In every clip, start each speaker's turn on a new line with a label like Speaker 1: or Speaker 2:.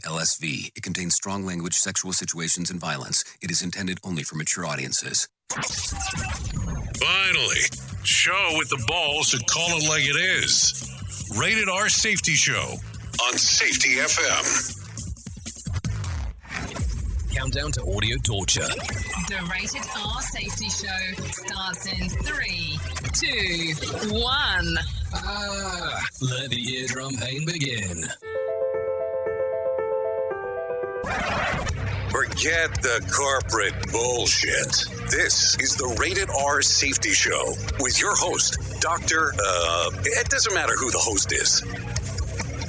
Speaker 1: LSV. It contains strong language, sexual situations, and violence. It is intended only for mature audiences.
Speaker 2: Finally, show with the balls to call it like it is. Rated R Safety Show on Safety FM.
Speaker 3: Countdown to audio torture.
Speaker 4: The Rated R Safety Show starts in 3, 2, 1.
Speaker 3: Let the eardrum pain begin.
Speaker 2: Forget the corporate bullshit. This is the Rated R Safety Show with your host, it doesn't matter who the host is.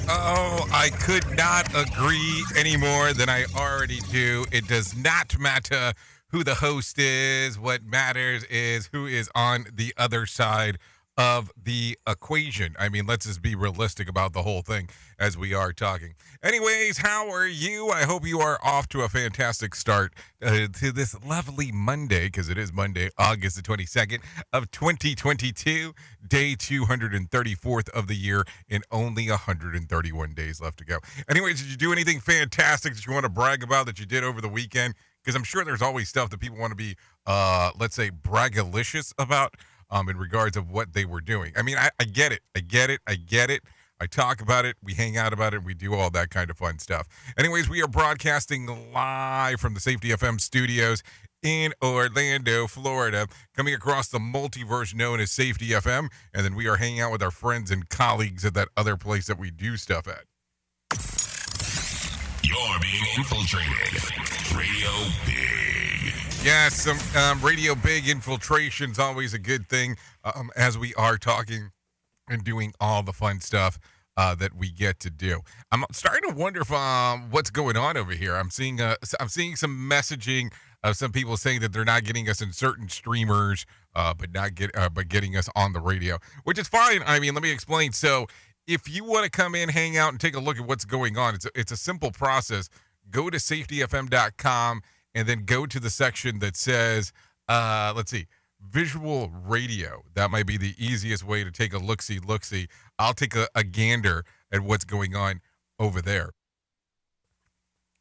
Speaker 5: Oh, I could not agree any more than I already do. It does not matter who the host is. What matters is who is on the other side of the equation. I mean, let's just be realistic about the whole thing as we are talking. Anyways, how are you? I hope you are off to a fantastic start to this lovely Monday, because it is Monday, August the 22nd of 2022, day 234th of the year, and only 131 days left to go. Anyways, did you do anything fantastic that you want to brag about that you did over the weekend? Because I'm sure there's always stuff that people want to be, let's say, braggalicious about. In regards of what they were doing. I mean, I get it. I talk about it. We hang out about it. We do all that kind of fun stuff. Anyways, we are broadcasting live from the Safety FM studios in Orlando, Florida, coming across the multiverse known as Safety FM. And then we are hanging out with our friends and colleagues at that other place that we do stuff at.
Speaker 2: You're being infiltrated. Radio Big.
Speaker 5: Yeah, some Radio Big infiltration's always a good thing as we are talking and doing all the fun stuff that we get to do. I'm starting to wonder if what's going on over here. I'm seeing some messaging of some people saying that they're not getting us in certain streamers, but getting us on the radio, which is fine. I mean, let me explain. So if you want to come in, hang out, and take a look at what's going on, it's a simple process. Go to safetyfm.com. And then go to the section that says, visual radio. That might be the easiest way to take a look-see. I'll take a gander at what's going on over there.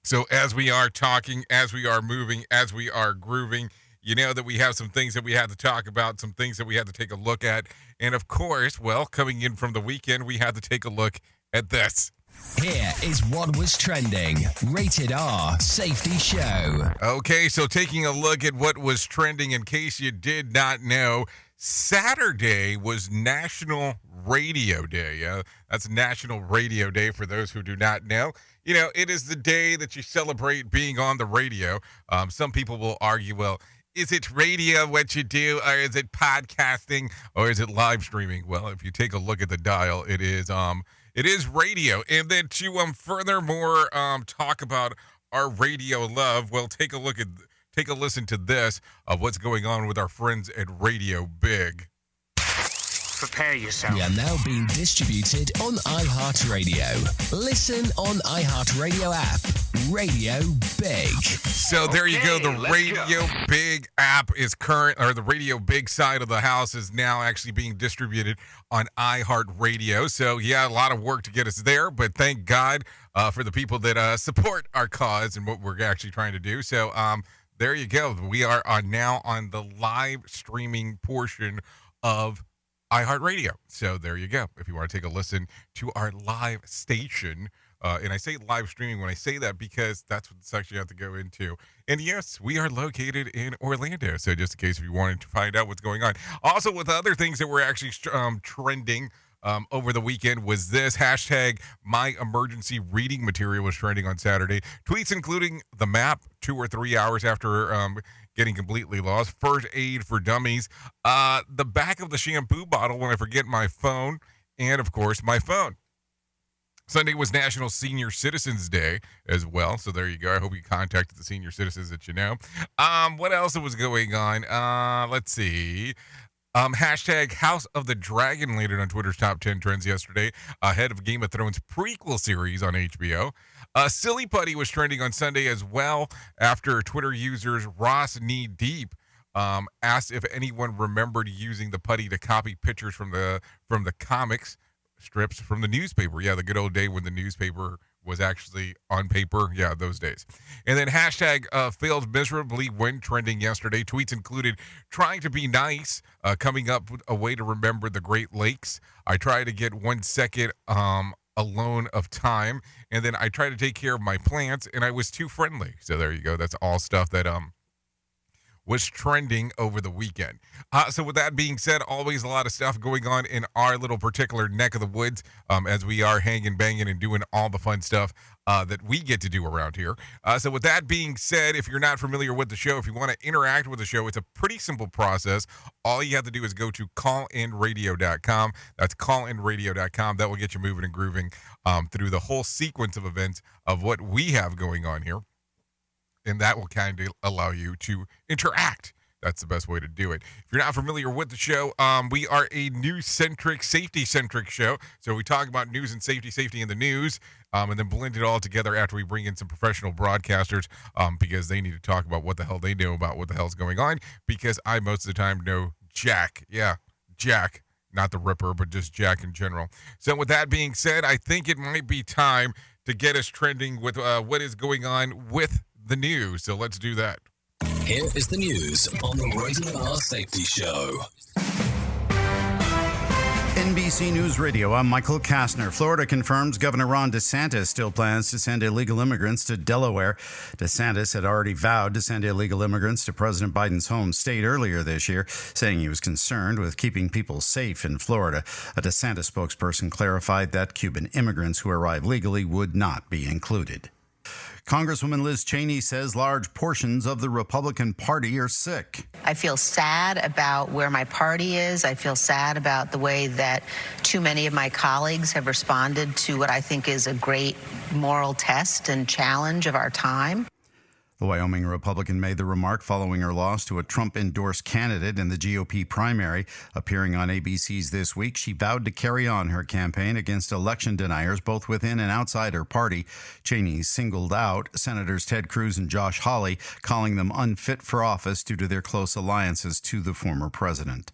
Speaker 5: So as we are talking, as we are moving, as we are grooving, you know that we have some things that we have to talk about, some things that we have to take a look at. And of course, coming in from the weekend, we had to take a look at this.
Speaker 3: Here is what was trending. Rated R Safety Show.
Speaker 5: Okay, so taking a look at what was trending, in case you did not know, Saturday was National Radio Day. That's National Radio Day for those who do not know. You know, it is the day that you celebrate being on the radio. Some people will argue, well, is it radio what you do, or is it podcasting, or is it live streaming? Well, if you take a look at the dial, it is radio. And then to furthermore talk about our radio love, well, take a listen to this of what's going on with our friends at Radio Big.
Speaker 6: Prepare yourself.
Speaker 3: We are now being distributed on iHeartRadio. Listen on iHeartRadio app. Radio Big.
Speaker 5: So there you go. The Radio Big app is the Radio Big side of the house is now actually being distributed on iHeartRadio. So yeah, a lot of work to get us there, but thank God for the people that support our cause and what we're actually trying to do. So there you go. We are now on the live streaming portion of iHeartRadio. So there you go. If you want to take a listen to our live station, and I say live streaming when I say that because that's what the section you have to go into. And yes, we are located in Orlando. So just in case if you wanted to find out what's going on. Also, with other things that were actually trending over the weekend was this hashtag my emergency reading material was trending on Saturday. Tweets including the map 2 or 3 hours after getting completely lost. First aid for dummies. The back of the shampoo bottle when I forget my phone. And of course, my phone. Sunday was National Senior Citizens Day as well. So there you go. I hope you contacted the senior citizens that you know. What else was going on? Let's see. Hashtag House of the Dragon landed on Twitter's top 10 trends yesterday, ahead of Game of Thrones prequel series on HBO. Silly Putty was trending on Sunday as well after Twitter users Ross Knee Deep asked if anyone remembered using the putty to copy pictures from the comics strips from the newspaper. Yeah, the good old day when the newspaper was actually on paper. Yeah, those days. And then hashtag failed miserably when trending yesterday. Tweets included trying to be nice, coming up with a way to remember the Great Lakes. I try to get 1 second alone of time, and then I try to take care of my plants, and I was too friendly. So there you go. That's all stuff that was trending over the weekend. So with that being said, always a lot of stuff going on in our little particular neck of the woods as we are hanging, banging, and doing all the fun stuff that we get to do around here. So with that being said, if you're not familiar with the show, if you want to interact with the show, it's a pretty simple process. All you have to do is go to callinradio.com. That's callinradio.com. That will get you moving and grooving through the whole sequence of events of what we have going on here. And that will kind of allow you to interact. That's the best way to do it. If you're not familiar with the show, we are a news-centric, safety-centric show. So we talk about news and safety in the news, and then blend it all together after we bring in some professional broadcasters because they need to talk about what the hell they know about what the hell's going on, because I most of the time know Jack. Yeah, Jack. Not the Ripper, but just Jack in general. So with that being said, I think it might be time to get us trending with what is going on with the news. So let's do that.
Speaker 3: Here is the news on the Rated R Safety Show.
Speaker 7: NBC News Radio, I'm Michael Kastner. Florida confirms Governor Ron DeSantis still plans to send illegal immigrants to Delaware. DeSantis had already vowed to send illegal immigrants to President Biden's home state earlier this year, saying he was concerned with keeping people safe in Florida. A DeSantis spokesperson clarified that Cuban immigrants who arrive legally would not be included. Congresswoman Liz Cheney says large portions of the Republican Party are sick.
Speaker 8: I feel sad about where my party is. I feel sad about the way that too many of my colleagues have responded to what I think is a great moral test and challenge of our time.
Speaker 7: The Wyoming Republican made the remark following her loss to a Trump-endorsed candidate in the GOP primary. Appearing on ABC's This Week, she vowed to carry on her campaign against election deniers both within and outside her party. Cheney singled out Senators Ted Cruz and Josh Hawley, calling them unfit for office due to their close alliances to the former president.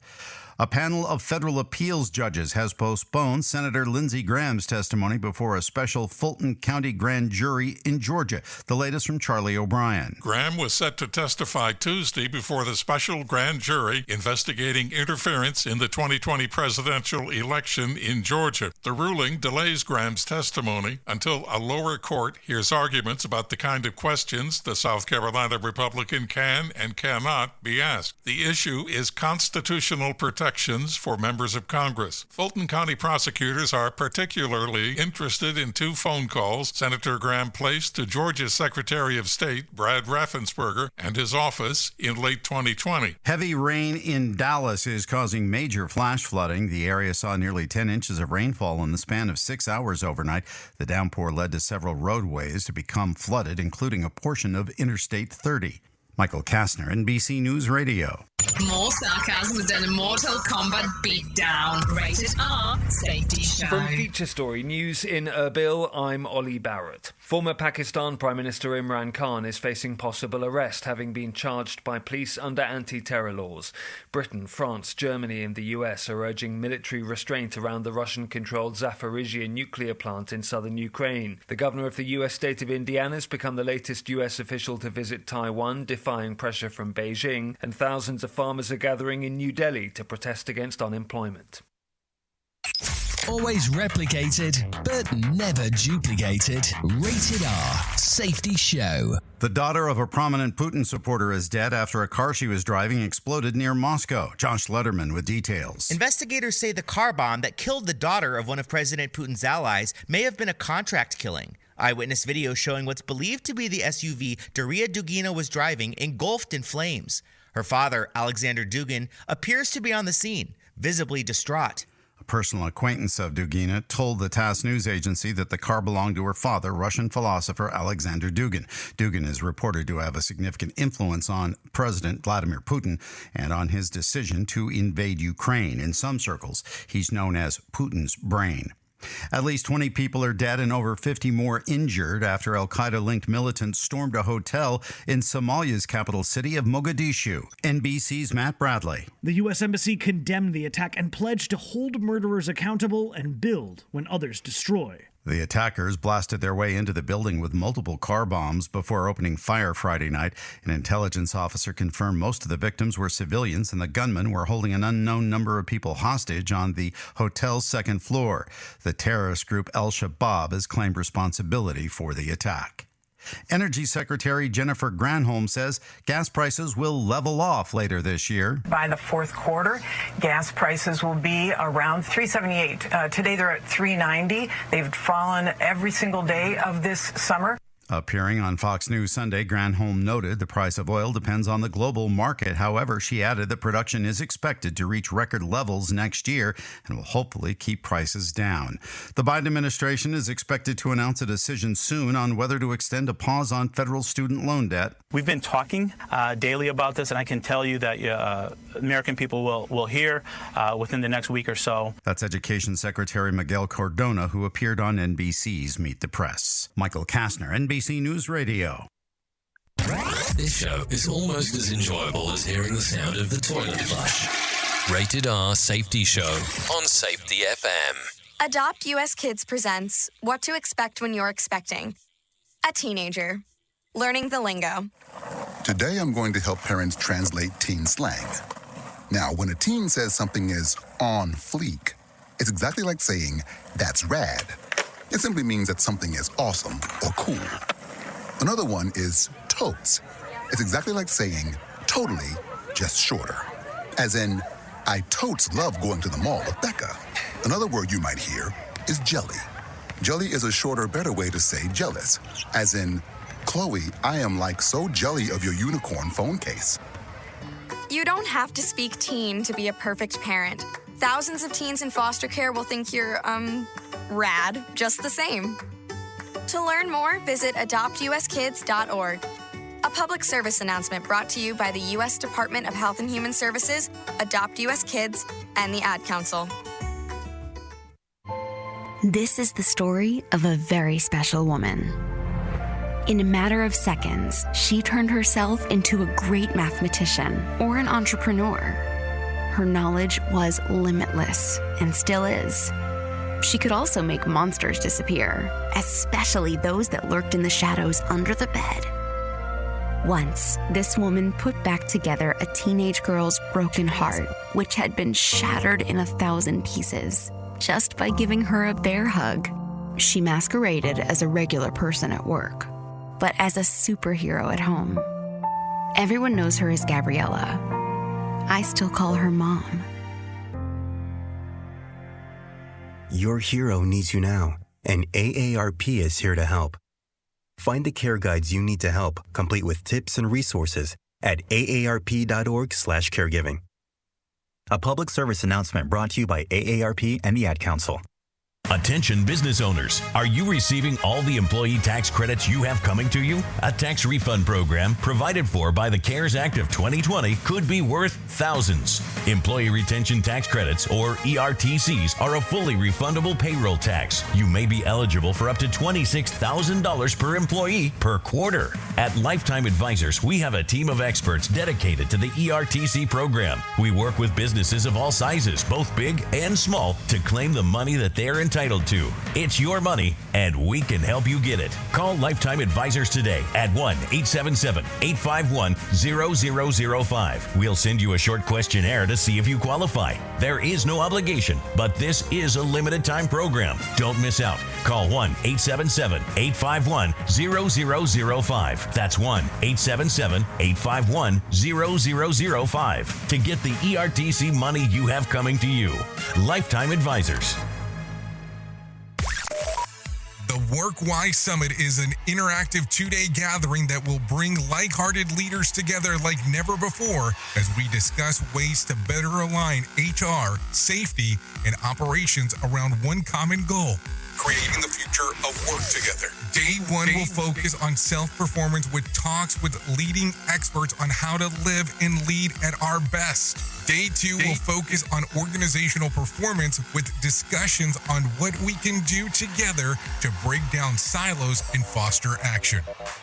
Speaker 7: A panel of federal appeals judges has postponed Senator Lindsey Graham's testimony before a special Fulton County grand jury in Georgia. The latest from Charlie O'Brien.
Speaker 9: Graham was set to testify Tuesday before the special grand jury investigating interference in the 2020 presidential election in Georgia. The ruling delays Graham's testimony until a lower court hears arguments about the kind of questions the South Carolina Republican can and cannot be asked. The issue is constitutional protections for members of Congress. Fulton County prosecutors are particularly interested in two phone calls Senator Graham placed to Georgia's Secretary of State, Brad Raffensperger, and his office in late 2020.
Speaker 7: Heavy rain in Dallas is causing major flash flooding. The area saw nearly 10 inches of rainfall in the span of 6 hours overnight. The downpour led to several roadways to become flooded, including a portion of Interstate 30. Michael Kastner, NBC News Radio.
Speaker 4: More sarcasm than a Mortal Kombat beatdown. Rated R Safety Show.
Speaker 10: From Feature Story News in Erbil, I'm Ollie Barrett. Former Pakistan Prime Minister Imran Khan is facing possible arrest, having been charged by police under anti-terror laws. Britain, France, Germany and the US are urging military restraint around the Russian-controlled Zaporizhzhia nuclear plant in southern Ukraine. The governor of the US state of Indiana has become the latest US official to visit Taiwan, defying pressure from Beijing, and thousands of farmers are gathering in New Delhi to protest against unemployment.
Speaker 3: Always replicated, but never duplicated. Rated R Safety Show.
Speaker 7: The daughter of a prominent Putin supporter is dead after a car she was driving exploded near Moscow. Josh Letterman with details.
Speaker 11: Investigators say the car bomb that killed the daughter of one of President Putin's allies may have been a contract killing. Eyewitness video showing what's believed to be the SUV Daria Dugina was driving engulfed in flames. Her father, Alexander Dugin, appears to be on the scene, visibly distraught.
Speaker 7: A personal acquaintance of Dugina told the TASS news agency that the car belonged to her father, Russian philosopher Alexander Dugin. Dugin is reported to have a significant influence on President Vladimir Putin and on his decision to invade Ukraine. In some circles, he's known as Putin's brain. At least 20 people are dead and over 50 more injured after al-Qaeda-linked militants stormed a hotel in Somalia's capital city of Mogadishu. NBC's Matt Bradley.
Speaker 12: The U.S. Embassy condemned the attack and pledged to hold murderers accountable and build when others destroy.
Speaker 7: The attackers blasted their way into the building with multiple car bombs before opening fire Friday night. An intelligence officer confirmed most of the victims were civilians and the gunmen were holding an unknown number of people hostage on the hotel's second floor. The terrorist group Al-Shabaab has claimed responsibility for the attack. Energy Secretary Jennifer Granholm says gas prices will level off later this year.
Speaker 13: By the fourth quarter, gas prices will be around $3.78. Today they're at $3.90. They've fallen every single day of this summer.
Speaker 7: Appearing on Fox News Sunday, Granholm noted the price of oil depends on the global market. However, she added that production is expected to reach record levels next year and will hopefully keep prices down. The Biden administration is expected to announce a decision soon on whether to extend a pause on federal student loan debt.
Speaker 14: We've been talking daily about this, and I can tell you that American people will hear within the next week or so.
Speaker 7: That's Education Secretary Miguel Cardona, who appeared on NBC's Meet the Press. Michael Kastner, NBC News Radio.
Speaker 3: This show is almost as enjoyable as hearing the sound of the toilet flush. Rated R Safety Show on Safety FM.
Speaker 15: Adopt US Kids presents What to Expect When You're Expecting. A teenager. Learning the lingo.
Speaker 16: Today I'm going to help parents translate teen slang. Now, when a teen says something is on fleek, it's exactly like saying, that's rad. It simply means that something is awesome or cool. Another one is totes. It's exactly like saying totally, just shorter. As in, I totes love going to the mall with Becca. Another word you might hear is jelly. Jelly is a shorter, better way to say jealous. As in, Chloe, I am like so jelly of your unicorn phone case.
Speaker 15: You don't have to speak teen to be a perfect parent. Thousands of teens in foster care will think you're, rad, just the same. To learn more, visit adoptuskids.org. A public service announcement brought to you by the U.S. Department of Health and Human Services, Adopt U.S. Kids, and the Ad Council.
Speaker 17: This is the story of a very special woman. In a matter of seconds, she turned herself into a great mathematician or an entrepreneur. Her knowledge was limitless and still is. She could also make monsters disappear, especially those that lurked in the shadows under the bed. Once, this woman put back together a teenage girl's broken heart, which had been shattered in 1,000 pieces, just by giving her a bear hug. She masqueraded as a regular person at work, but as a superhero at home. Everyone knows her as Gabriella. I still call her Mom.
Speaker 18: Your hero needs you now, and AARP is here to help. Find the care guides you need to help, complete with tips and resources at aarp.org/caregiving. A public service announcement brought to you by AARP and the Ad Council.
Speaker 19: Attention business owners, are you receiving all the employee tax credits you have coming to you? A tax refund program provided for by the CARES Act of 2020 could be worth thousands. Employee retention tax credits, or ERTCs, are a fully refundable payroll tax. You may be eligible for up to $26,000 per employee per quarter. At Lifetime Advisors, we have a team of experts dedicated to the ERTC program. We work with businesses of all sizes, both big and small, to claim the money that they're entitled to. It's your money, and we can help you get it. Call Lifetime Advisors today at 1-877-851-0005. We'll send you a short questionnaire to see if you qualify. There is no obligation, but this is a limited time program. Don't miss out. Call 1-877-851-0005. That's 1-877-851-0005 to get the ERTC money you have coming to you. Lifetime Advisors.
Speaker 5: The WorkWise Summit is an interactive 2-day gathering that will bring like-hearted leaders together like never before as we discuss ways to better align HR, safety, and operations around one common goal: creating the future of work together. Day 1 will focus on self-performance with talks with leading experts on how to live and lead at our best. Day 2 will focus on organizational performance with discussions on what we can do together to break down silos and foster action.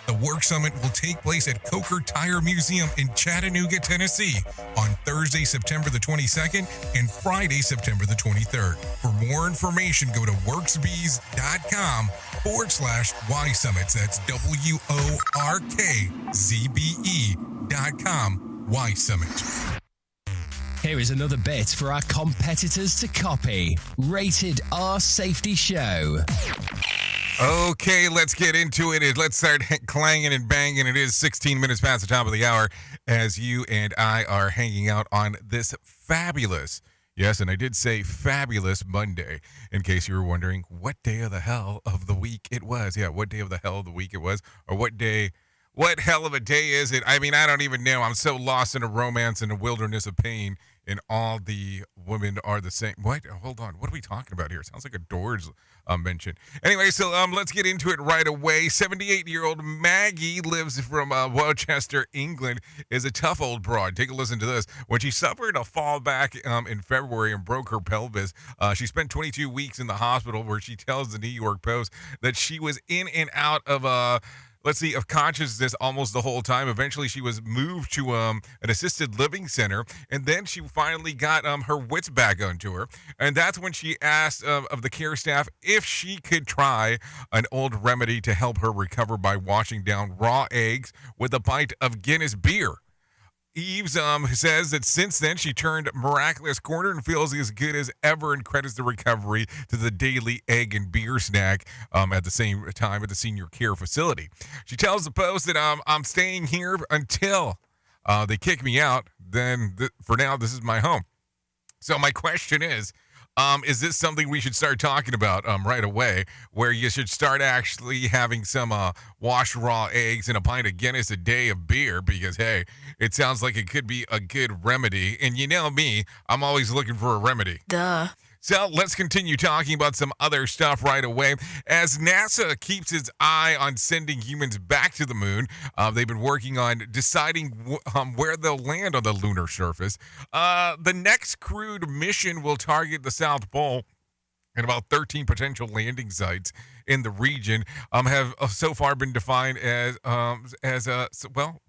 Speaker 5: The Work Summit will take place at Coker Tire Museum in Chattanooga, Tennessee on Thursday, September the 22nd and Friday, September the 23rd. For more information, go to workzbe.com/Y Summits. That's WORKZBE.com Y Summit.
Speaker 20: Here is another bit for our competitors to copy. Rated R Safety Show.
Speaker 5: Okay, let's get into it. Let's start clanging and banging. It is 16 minutes past the top of the hour as you and I are hanging out on this fabulous, yes, and I did say fabulous Monday, in case you were wondering what day of the hell of the week it was. Yeah, what day of the hell of the week it was, or what hell of a day is it? I mean, I don't even know. I'm so lost in a romance and a wilderness of pain, and all the women are the same. What? Hold on. What are we talking about here? Sounds like a Doors mention. Anyway, so let's get into it right away. 78-year-old Maggie lives from Welchester, England, is a tough old broad. Take a listen to this. When she suffered a fall back in February and broke her pelvis, she spent 22 weeks in the hospital, where she tells the New York Post that she was in and out of of consciousness almost the whole time. Eventually, she was moved to an assisted living center, and then she finally got her wits back onto her. And that's when she asked of the care staff if she could try an old remedy to help her recover by washing down raw eggs with a pint of Guinness beer. Eves says that since then she turned miraculous corner and feels as good as ever, and credits the recovery to the daily egg and beer snack at the same time at the senior care facility. She tells the Post that I'm staying here until they kick me out. Then for now, this is my home. So my question is this something we should start talking about right away, where you should start actually having some washed raw eggs and a pint of Guinness a day of beer? Because, hey, it sounds like it could be a good remedy. And you know me, I'm always looking for a remedy.
Speaker 15: Duh.
Speaker 5: So let's continue talking about some other stuff right away. As NASA keeps its eye on sending humans back to the moon, they've been working on deciding where they'll land on the lunar surface. The next crewed mission will target the South Pole, and about 13 potential landing sites in the region have so far been defined as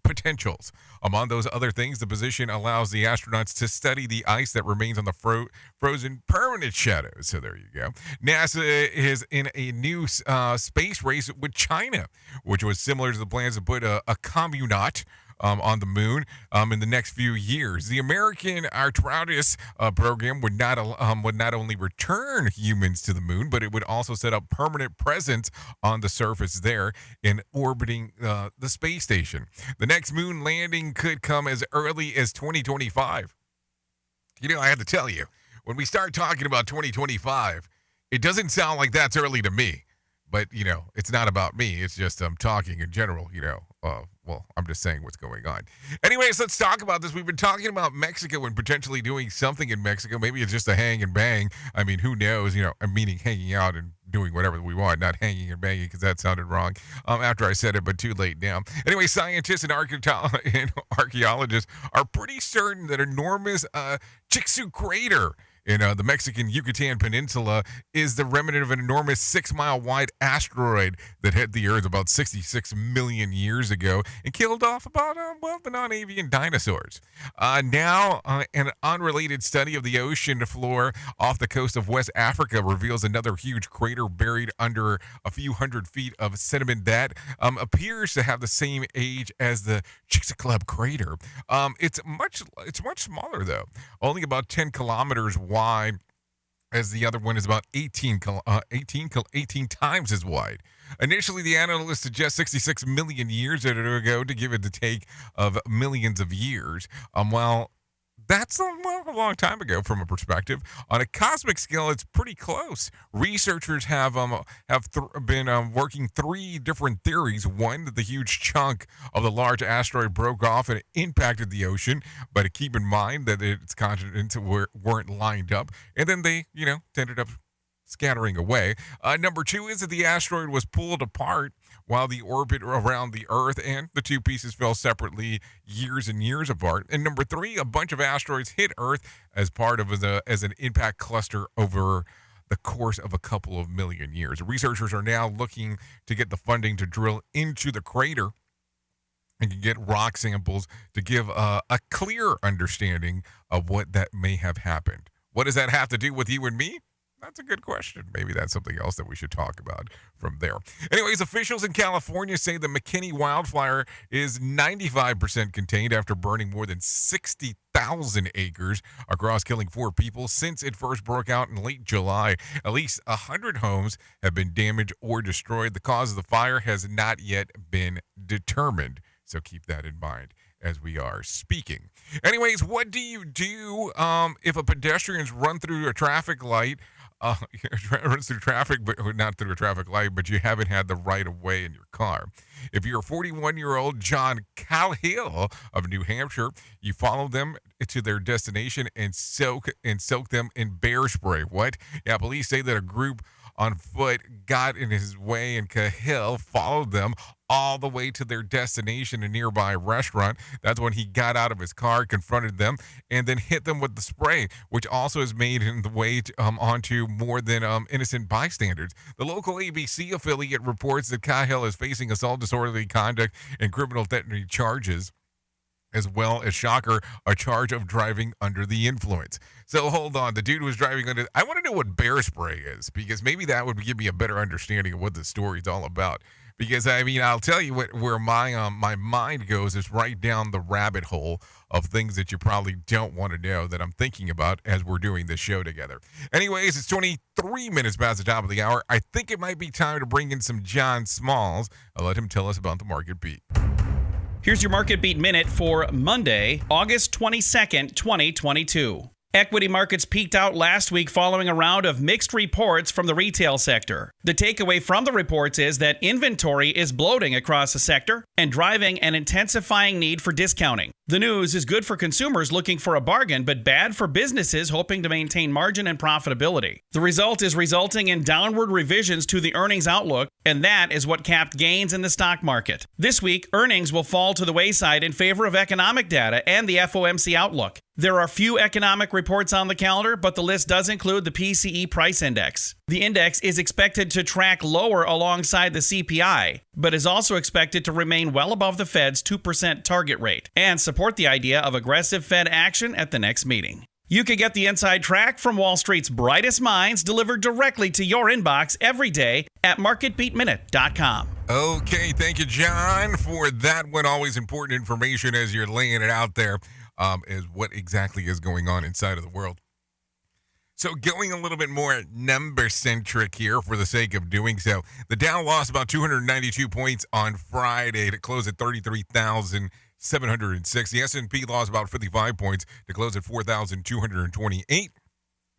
Speaker 5: potentials. Among those other things, the position allows the astronauts to study the ice that remains on the frozen permanent shadows. So there you go. NASA is in a new space race with China, which was similar to the plans to put a communaut on the moon in the next few years. The American Artemis program would not only return humans to the moon, but it would also set up permanent presence on the surface there in orbiting the space station. The next moon landing could come as early as 2025. You know, I have to tell you, when we start talking about 2025, it doesn't sound like that's early to me. But, you know, it's not about me. It's just I'm talking in general, you know. Well, I'm just saying what's going on. Anyways, let's talk about this. We've been talking about Mexico and potentially doing something in Mexico. Maybe it's just a hang and bang. I mean, who knows? You know, I'm meaning hanging out and doing whatever we want, not hanging and banging, because that sounded wrong after I said it, but too late now. Anyway, scientists and archaeologists are pretty certain that enormous Chicxulub crater in the Mexican Yucatan Peninsula is the remnant of an enormous 6-mile-wide asteroid that hit the Earth about 66 million years ago and killed off about, the non-avian dinosaurs. Now, an unrelated study of the ocean floor off the coast of West Africa reveals another huge crater buried under a few hundred feet of sediment that appears to have the same age as the Chicxulub crater. It's much smaller, though, only about 10 kilometers wide, as the other one is about 18 times as wide. Initially, the analysts suggest 66 million years ago to give it the take of millions of years. Well, that's a long time ago from a perspective. On a cosmic scale, it's pretty close. Researchers have been working 3 different theories. One, that the huge chunk of the large asteroid broke off and impacted the ocean, but keep in mind that its continents weren't lined up. And then they, ended up scattering away. Number 2 is that the asteroid was pulled apart while the orbit around the Earth, and the two pieces fell separately years and years apart. And number 3, a bunch of asteroids hit Earth as part of as an impact cluster over the course of a couple of million years. Researchers are now looking to get the funding to drill into the crater and can get rock samples to give a clear understanding of what that may have happened. What does that have to do with you and me? That's a good question. Maybe that's something else that we should talk about from there. Anyways, officials in California say the McKinney wildfire is 95% contained after burning more than 60,000 acres across, killing 4 people since it first broke out in late July. At least 100 homes have been damaged or destroyed. The cause of the fire has not yet been determined, so keep that in mind as we are speaking. Anyways, what do you do if a pedestrian's run through a traffic light? Runs through traffic, but not through a traffic light, but you haven't had the right of way in your car. If you're 41-year-old John Cahill of New Hampshire, you follow them to their destination and soak them in bear spray. What? Yeah, police say that a group on foot got in his way, and Cahill followed them all the way to their destination, a nearby restaurant. That's when he got out of his car, confronted them, and then hit them with the spray, which also has made the way onto more than innocent bystanders. The local ABC affiliate reports that Cahill is facing assault, disorderly conduct, and criminal threatening charges, as well as, shocker, a charge of driving under the influence. So hold on, the dude was driving under. I want to know what bear spray is, because maybe that would give me a better understanding of what the story's all about. Because, I mean, I'll tell you where my mind goes is right down the rabbit hole of things that you probably don't want to know that I'm thinking about as we're doing this show together. Anyways, it's 23 minutes past the top of the hour. I think it might be time to bring in some John Smalls. I'll let him tell us about the Market Beat.
Speaker 21: Here's your Market Beat Minute for Monday, August 22nd, 2022. Equity markets peaked out last week following a round of mixed reports from the retail sector. The takeaway from the reports is that inventory is bloating across the sector and driving an intensifying need for discounting. The news is good for consumers looking for a bargain, but bad for businesses hoping to maintain margin and profitability. The result is resulting in downward revisions to the earnings outlook, and that is what capped gains in the stock market. This week, earnings will fall to the wayside in favor of economic data and the FOMC outlook. There are few economic reports on the calendar, but the list does include the PCE price index. The index is expected to track lower alongside the CPI, but is also expected to remain well above the Fed's 2% target rate and support the idea of aggressive Fed action at the next meeting. You can get the inside track from Wall Street's brightest minds delivered directly to your inbox every day at MarketBeatMinute.com.
Speaker 5: Okay, thank you, John, for that one. Always important information as you're laying it out there. Is what exactly is going on inside of the world. So going a little bit more number-centric here for the sake of doing so. The Dow lost about 292 points on Friday to close at 33,706. The S&P lost about 55 points to close at 4,228.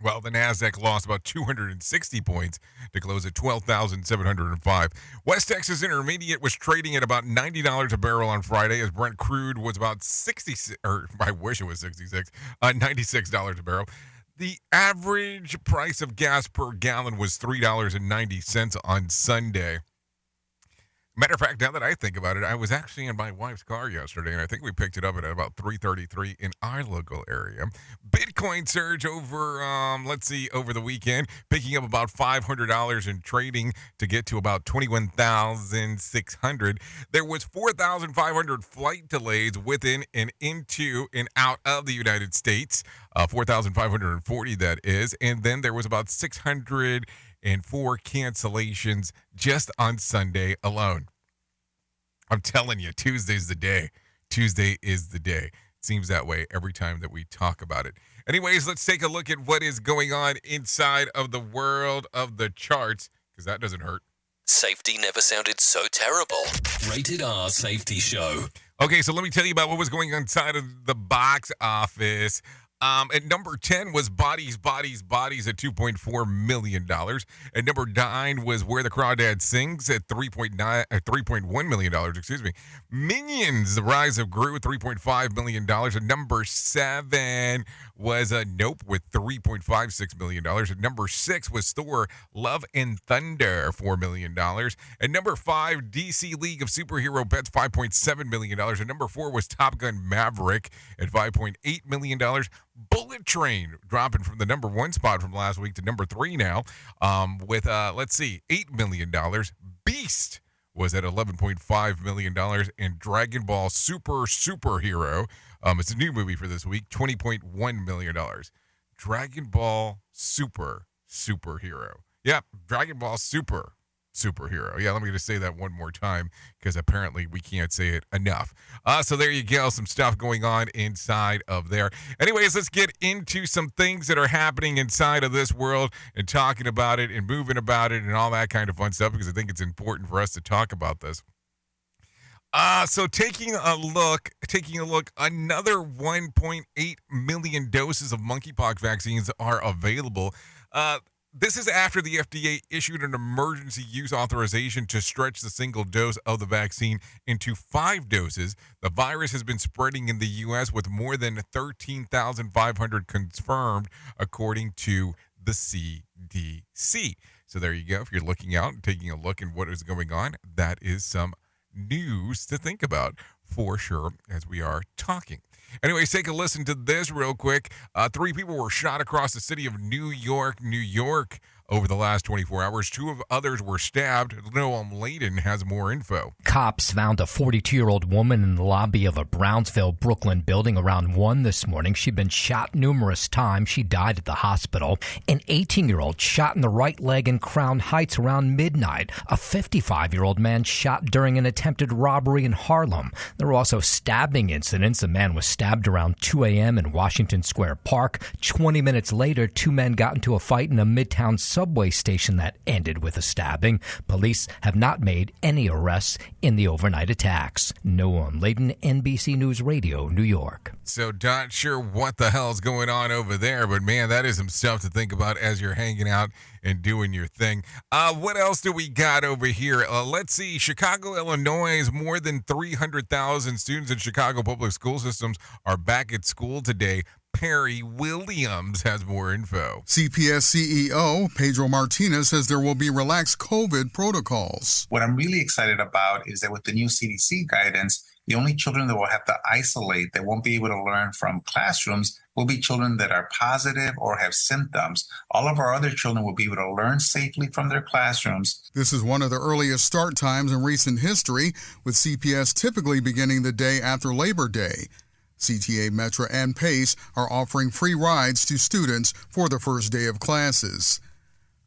Speaker 5: While the NASDAQ lost about 260 points to close at 12,705. West Texas Intermediate was trading at about $90 a barrel on Friday, as Brent crude was about 66, or I wish it was 66, $96 a barrel. The average price of gas per gallon was $3.90 on Sunday. Matter of fact, now that I think about it, I was actually in my wife's car yesterday, and I think we picked it up at about $3.33 in our local area. Bitcoin surge over, over the weekend, picking up about $500 in trading to get to about $21,600. There was 4,500 flight delays within and into and out of the United States, 4,540 that is, and then there was about 604 cancellations just on Sunday alone. I'm telling you, Tuesday's the day. Tuesday is the day. It seems that way every time that we talk about it. Anyways, let's take a look at what is going on inside of the world of the charts, because that doesn't hurt.
Speaker 3: Safety never sounded so terrible. Rated R Safety Show.
Speaker 5: Okay, so let me tell you about what was going on inside of the box office At number 10 was Bodies, Bodies, Bodies at $2.4 million. At number 9 was Where the Crawdad Sings at $3.1 million. Excuse me. Minions, The Rise of Gru at $3.5 million. At number 7 was Nope with $3.56 million. At number 6 was Thor, Love and Thunder, $4 million. At number 5, DC League of Superhero Pets, $5.7 million. At number 4 was Top Gun Maverick at $5.8 million. Bullet Train dropping from the number 1 spot from last week to number 3 now with, $8 million. Beast was at $11.5 million. And Dragon Ball Superhero, it's a new movie for this week, $20.1 million. Dragon Ball Superhero. Yep, Dragon Ball Superhero. Yeah, let me just say that one more time because apparently we can't say it enough. So there you go, some stuff going on inside of there. Anyways, let's get into some things that are happening inside of this world and talking about it and moving about it and all that kind of fun stuff because I think it's important for us to talk about this. So taking a look, another 1.8 million doses of monkeypox vaccines are available. This is after the FDA issued an emergency use authorization to stretch the single dose of the vaccine into 5 doses. The virus has been spreading in the U.S. with more than 13,500 confirmed, according to the CDC. So there you go. If you're looking out and taking a look at what is going on, that is some news to think about for sure as we are talking. Anyways, take a listen to this real quick. 3 people were shot across the city of New York, over the last 24 hours. 2 others were stabbed. Noam Layden has more info.
Speaker 1: Cops found a 42-year-old woman in the lobby of a Brownsville, Brooklyn building around 1 this morning. She'd been shot numerous times. She died at the hospital. An 18-year-old shot in the right leg in Crown Heights around midnight. A 55-year-old man shot during an attempted robbery in Harlem. There were also stabbing incidents. A man was stabbed around 2 a.m. in Washington Square Park. 20 minutes later, 2 men got into a fight in a Midtown subway station that ended with a stabbing. Police have not made any arrests in the overnight attacks. Noam Layden, NBC News Radio, New York.
Speaker 5: So not sure what the hell's going on over there, but man, that is some stuff to think about as you're hanging out and doing your thing. What else do we got over here? Let's see. Chicago, Illinois, more than 300,000 students in Chicago public school systems are back at school today. Perry Williams has more info.
Speaker 22: CPS CEO Pedro Martinez says there will be relaxed COVID protocols.
Speaker 23: What I'm really excited about is that with the new CDC guidance, the only children that will have to isolate, that won't be able to learn from classrooms, will be children that are positive or have symptoms. All of our other children will be able to learn safely from their classrooms.
Speaker 22: This is one of the earliest start times in recent history, with CPS typically beginning the day after Labor Day. CTA, Metra, and PACE are offering free rides to students for the first day of classes.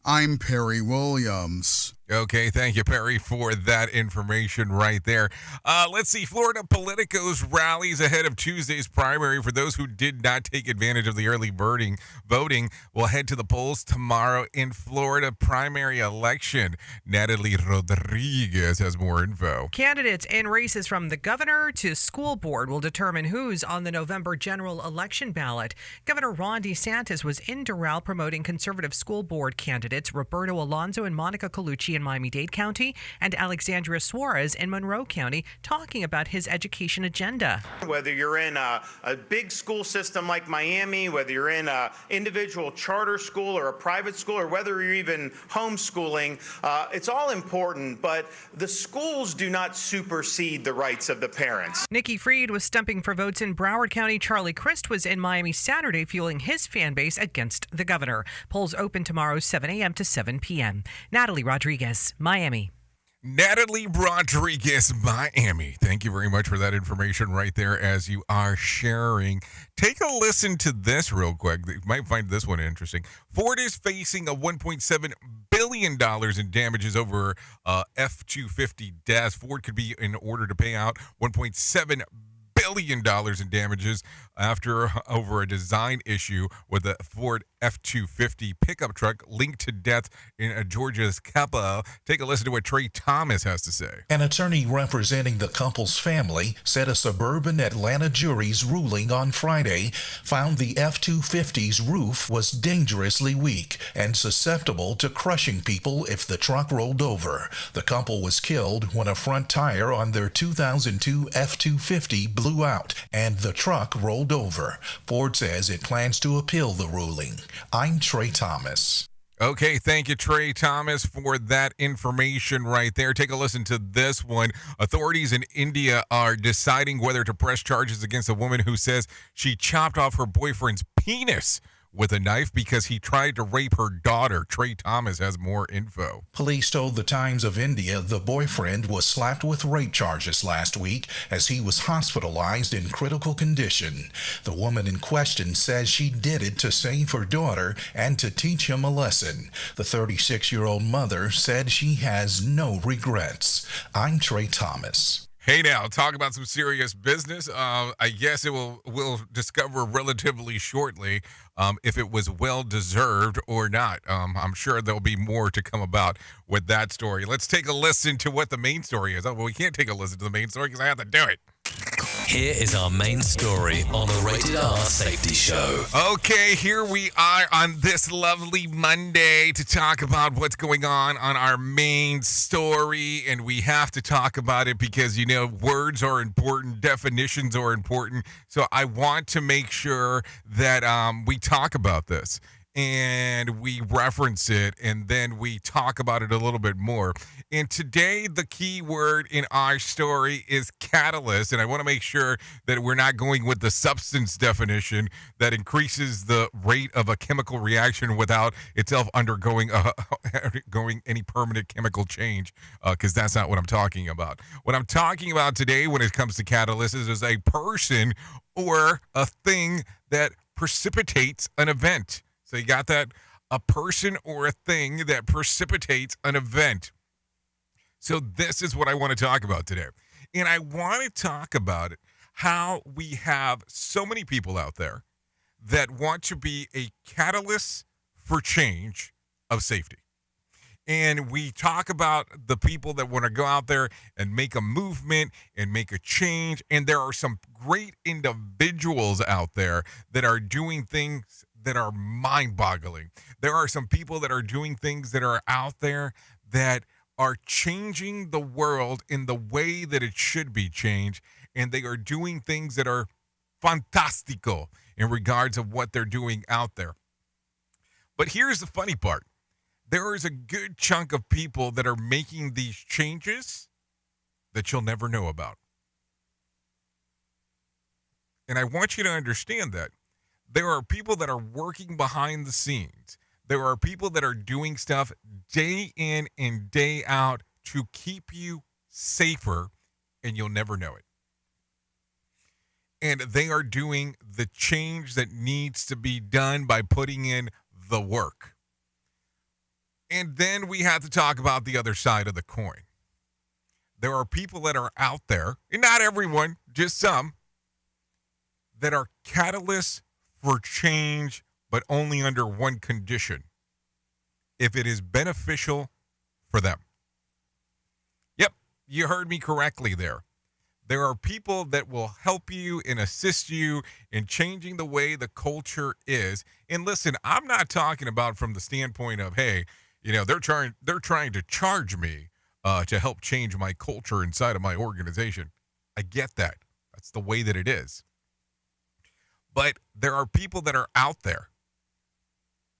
Speaker 22: I'm Perry Williams.
Speaker 5: Okay, thank you, Perry, for that information right there. Let's see. Florida Politico's rallies ahead of Tuesday's primary. For those who did not take advantage of the early voting, will head to the polls tomorrow in Florida primary election. Natalie Rodriguez has more info.
Speaker 24: Candidates in races from the governor to school board will determine who's on the November general election ballot. Governor Ron DeSantis was in Doral promoting conservative school board candidates Roberto Alonso and Monica Colucci in Miami-Dade County and Alexandria Suarez in Monroe County, talking about his education agenda.
Speaker 25: Whether you're in a big school system like Miami, whether you're in an individual charter school or a private school, or whether you're even homeschooling, it's all important, but the schools do not supersede the rights of the parents.
Speaker 24: Nikki Fried was stumping for votes in Broward County. Charlie Crist was in Miami Saturday, fueling his fan base against the governor. Polls open tomorrow, 7 a.m. to 7 p.m. Natalie Rodriguez, Miami.
Speaker 5: Natalie Rodriguez, Miami. Thank you very much for that information right there as you are sharing. Take a listen to this real quick. You might find this one interesting. Ford is facing a $1.7 billion in damages over F-250 deaths. Ford could be in order to pay out $1.7 billion million in damages after over a design issue with a Ford F-250 pickup truck linked to death in Georgia's capital. Take a listen to what Trey Thomas has to say.
Speaker 2: An attorney representing the couple's family said a suburban Atlanta jury's ruling on Friday found the F-250's roof was dangerously weak and susceptible to crushing people if the truck rolled over. The couple was killed when a front tire on their 2002 F-250 blew out and the truck rolled over. Ford says it plans to appeal the ruling. I'm Trey Thomas.
Speaker 5: Okay, thank you, Trey Thomas, for that information right there. Take a listen to this one. Authorities in India are deciding whether to press charges against a woman who says she chopped off her boyfriend's penis with a knife because he tried to rape her daughter. Trey Thomas has more info.
Speaker 2: Police told the Times of India the boyfriend was slapped with rape charges last week as he was hospitalized in critical condition. The woman in question says she did it to save her daughter and to teach him a lesson. The 36-year-old mother said she has no regrets. I'm Trey Thomas.
Speaker 5: Hey now, talk about some serious business. I guess we'll discover relatively shortly if it was well-deserved or not. I'm sure there'll be more to come about with that story. Let's take a listen to what the main story is. Oh, well, we can't take a listen to the main story because I have to do it.
Speaker 3: Here is our main story on the Rated R Safety Show.
Speaker 5: Okay, here we are on this lovely Monday to talk about what's going on our main story, and we have to talk about it because, you know, words are important, definitions are important, so I want to make sure that we talk about this and we reference it and then we talk about it a little bit more. And today, the key word in our story is catalyst. And I want to make sure that we're not going with the substance definition that increases the rate of a chemical reaction without itself undergoing going any permanent chemical change, because that's not what I'm talking about. What I'm talking about today when it comes to catalyst is a person or a thing that precipitates an event. So you got that? A person or a thing that precipitates an event. So this is what I want to talk about today. And I want to talk about how we have so many people out there that want to be a catalyst for change of safety. And we talk about the people that want to go out there and make a movement and make a change. And there are some great individuals out there that are doing things that are mind-boggling. There are some people that are doing things that are out there that are changing the world in the way that it should be changed, and they are doing things that are fantastico in regards of what they're doing out there. But here's the funny part. There is a good chunk of people that are making these changes that you'll never know about. And I want you to understand that. There are people that are working behind the scenes. There are people that are doing stuff day in and day out to keep you safer, and you'll never know it. And they are doing the change that needs to be done by putting in the work. And then we have to talk about the other side of the coin. There are people that are out there, and not everyone, just some, that are catalysts for change, but only under one condition: if it is beneficial for them. Yep, you heard me correctly there. There are people that will help you and assist you in changing the way the culture is. And listen, I'm not talking about from the standpoint of, hey, you know, they're trying to charge me to help change my culture inside of my organization. I get that. That's the way that it is. But there are people that are out there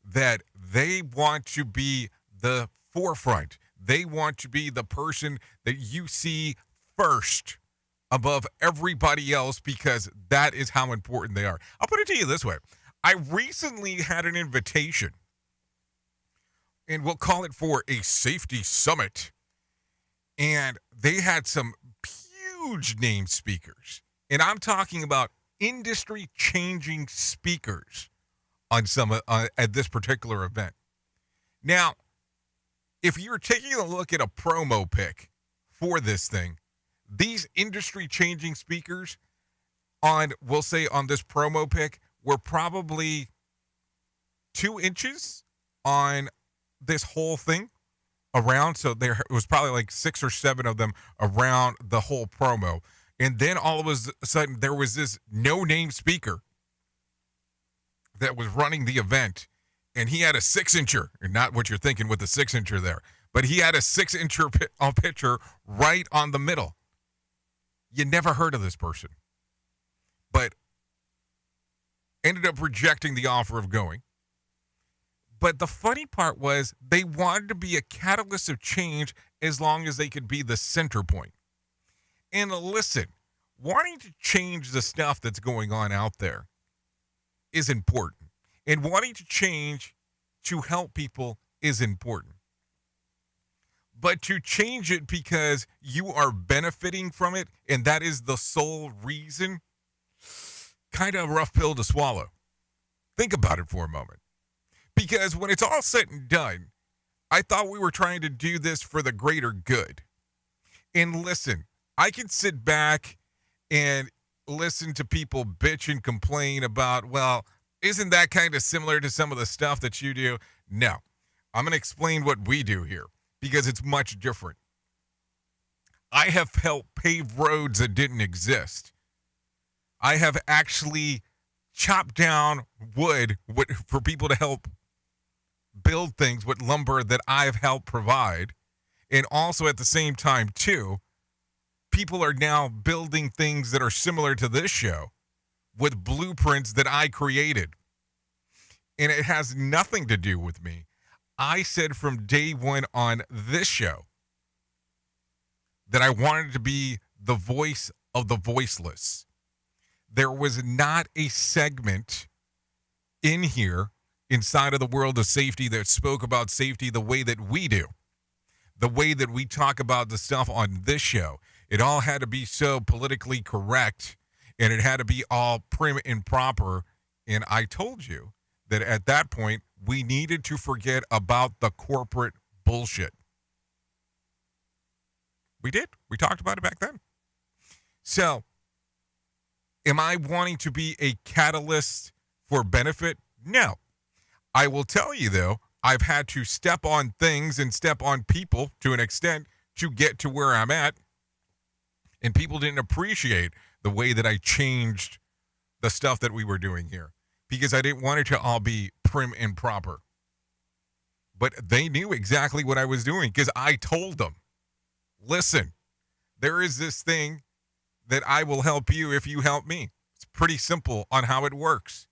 Speaker 5: that they want to be the forefront. They want to be the person that you see first above everybody else because that is how important they are. I'll put it to you this way. I recently had an invitation, and we'll call it for a safety summit, and they had some huge name speakers. And I'm talking about industry-changing speakers on some at this particular event. Now, if you're taking a look at a promo pic for this thing, these industry-changing speakers we'll say on this promo pic, we're probably 2 inches on this whole thing around. So there was probably like 6 or 7 of them around the whole promo. And then all of a sudden there was this no-name speaker that was running the event. And he had a 6-incher, and not what you're thinking with the 6-incher there, but he had a 6-incher picture right on the middle. You never heard of this person, but ended up rejecting the offer of going. But the funny part was they wanted to be a catalyst of change as long as they could be the center point. And listen, wanting to change the stuff that's going on out there is important. And wanting to change to help people is important. But to change it because you are benefiting from it, and that is the sole reason, kind of a rough pill to swallow. Think about it for a moment. Because when it's all said and done, I thought we were trying to do this for the greater good. And listen, I can sit back and listen to people bitch and complain about, well, isn't that kind of similar to some of the stuff that you do? No. I'm going to explain what we do here because it's much different. I have helped pave roads that didn't exist. I have actually chopped down wood for people to help build things with lumber that I've helped provide. And also at the same time, too, people are now building things that are similar to this show with blueprints that I created. And it has nothing to do with me. I said from day one on this show that I wanted to be the voice of the voiceless. There was not a segment in here inside of the world of safety that spoke about safety the way that we do, the way that we talk about the stuff on this show. It all had to be so politically correct, and it had to be all prim and proper. And I told you that at that point, we needed to forget about the corporate bullshit. We did. We talked about it back then. So, am I wanting to be a catalyst for benefit? No. I will tell you, though, I've had to step on things and step on people to an extent to get to where I'm at. And people didn't appreciate the way that I changed the stuff that we were doing here because I didn't want it to all be prim and proper. But they knew exactly what I was doing because I told them, listen, there is this thing that I will help you if you help me. It's pretty simple on how it works.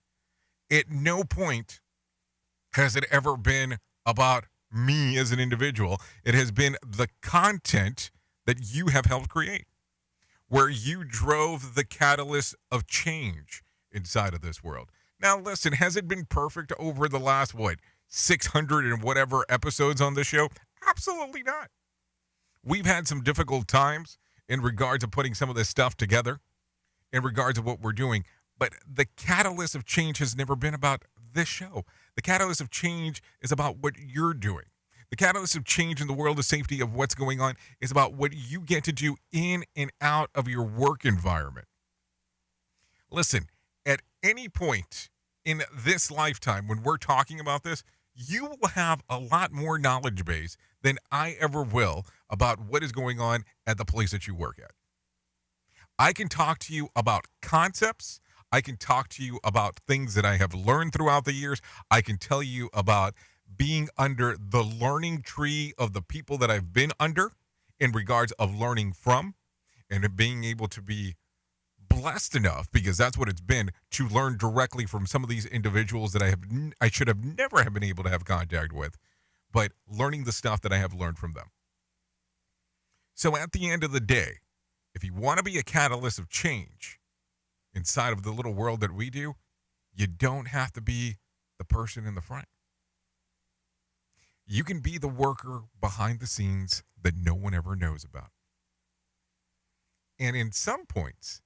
Speaker 5: At no point has it ever been about me as an individual. It has been the content that you have helped create, where you drove the catalyst of change inside of this world. Now, listen, has it been perfect over the last, 600 and whatever episodes on the show? Absolutely not. We've had some difficult times in regards to putting some of this stuff together, in regards to what we're doing. But the catalyst of change has never been about this show. The catalyst of change is about what you're doing. The catalyst of change in the world of safety of what's going on is about what you get to do in and out of your work environment. Listen, at any point in this lifetime, when we're talking about this, you will have a lot more knowledge base than I ever will about what is going on at the place that you work at. I can talk to you about concepts. I can talk to you about things that I have learned throughout the years. I can tell you about being under the learning tree of the people that I've been under in regards of learning from, and being able to be blessed enough, because that's what it's been, to learn directly from some of these individuals that I should have never have been able to have contact with, but learning the stuff that I have learned from them. So at the end of the day, if you want to be a catalyst of change inside of the little world that we do, you don't have to be the person in the front. You can be the worker behind the scenes that no one ever knows about. And in some points,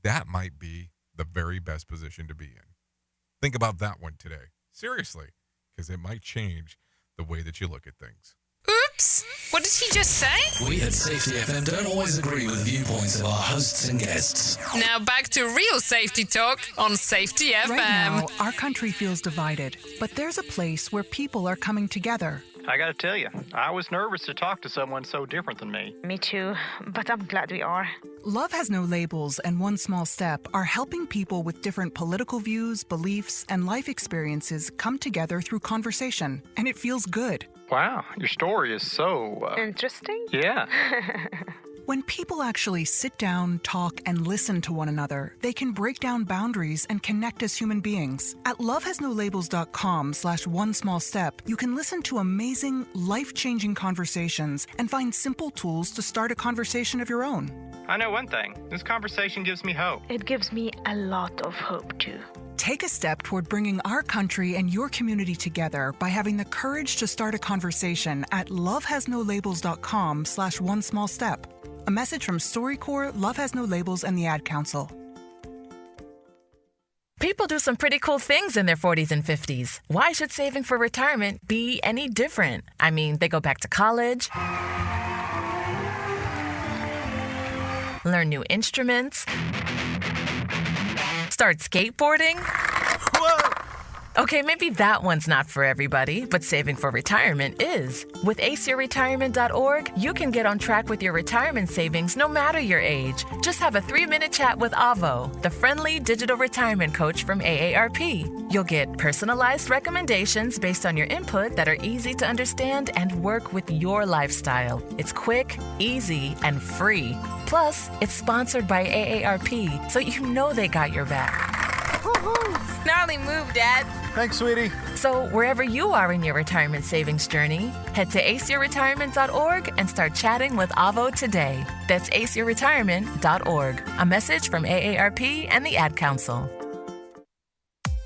Speaker 5: that might be the very best position to be in. Think about that one today. Seriously, because it might change the way that you look at things.
Speaker 15: Oops!
Speaker 4: Oops. What did he just say?
Speaker 3: We at Safety FM don't always agree with viewpoints of our hosts and guests.
Speaker 4: Now back to real safety talk on Safety FM.
Speaker 6: Right now, our country feels divided, but there's a place where people are coming together.
Speaker 8: I gotta tell you, I was nervous to talk to someone so different than me.
Speaker 9: Me too, but I'm glad we are.
Speaker 6: Love Has No Labels and One Small Step are helping people with different political views, beliefs, and life experiences come together through conversation, and it feels good.
Speaker 8: Wow, your story is so...
Speaker 9: Interesting?
Speaker 8: Yeah.
Speaker 6: When people actually sit down, talk, and listen to one another, they can break down boundaries and connect as human beings. At lovehasnolabels.com/onesmallstep, you can listen to amazing, life-changing conversations and find simple tools to start a conversation of your own.
Speaker 8: I know one thing. This conversation gives me hope.
Speaker 9: It gives me a lot of hope, too.
Speaker 6: Take a step toward bringing our country and your community together by having the courage to start a conversation at lovehasnolabels.com/onesmallstep. A message from StoryCorps, Love Has No Labels, and the Ad Council.
Speaker 10: People do some pretty cool things in their 40s and 50s. Why should saving for retirement be any different? I mean, they go back to college, learn new instruments, start skateboarding. Whoa! Okay, maybe that one's not for everybody, but saving for retirement is. With aceyourretirement.org, you can get on track with your retirement savings no matter your age. Just have a 3-minute chat with Avo, the friendly digital retirement coach from AARP. You'll get personalized recommendations based on your input that are easy to understand and work with your lifestyle. It's quick, easy, and free. Plus, it's sponsored by AARP, so you know they got your back.
Speaker 4: Gnarly move, Dad.
Speaker 8: Thanks, sweetie.
Speaker 10: So wherever you are in your retirement savings journey, head to aceyourretirement.org and start chatting with Avo today. That's aceyourretirement.org. A message from AARP and the Ad Council.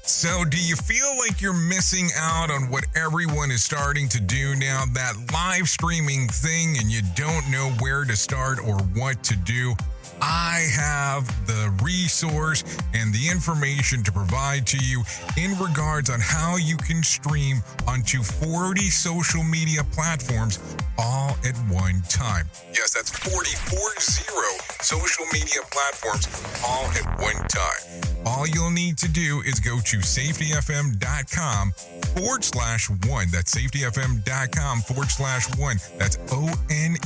Speaker 5: So, do you feel like you're missing out on what everyone is starting to do now? That live streaming thing, and you don't know where to start or what to do? I have the resource and the information to provide to you in regards on how you can stream onto 40 social media platforms all at one time. Yes, that's 40 social media platforms all at one time. All you'll need to do is go to safetyfm.com/1. That's safetyfm.com/1. That's ONE.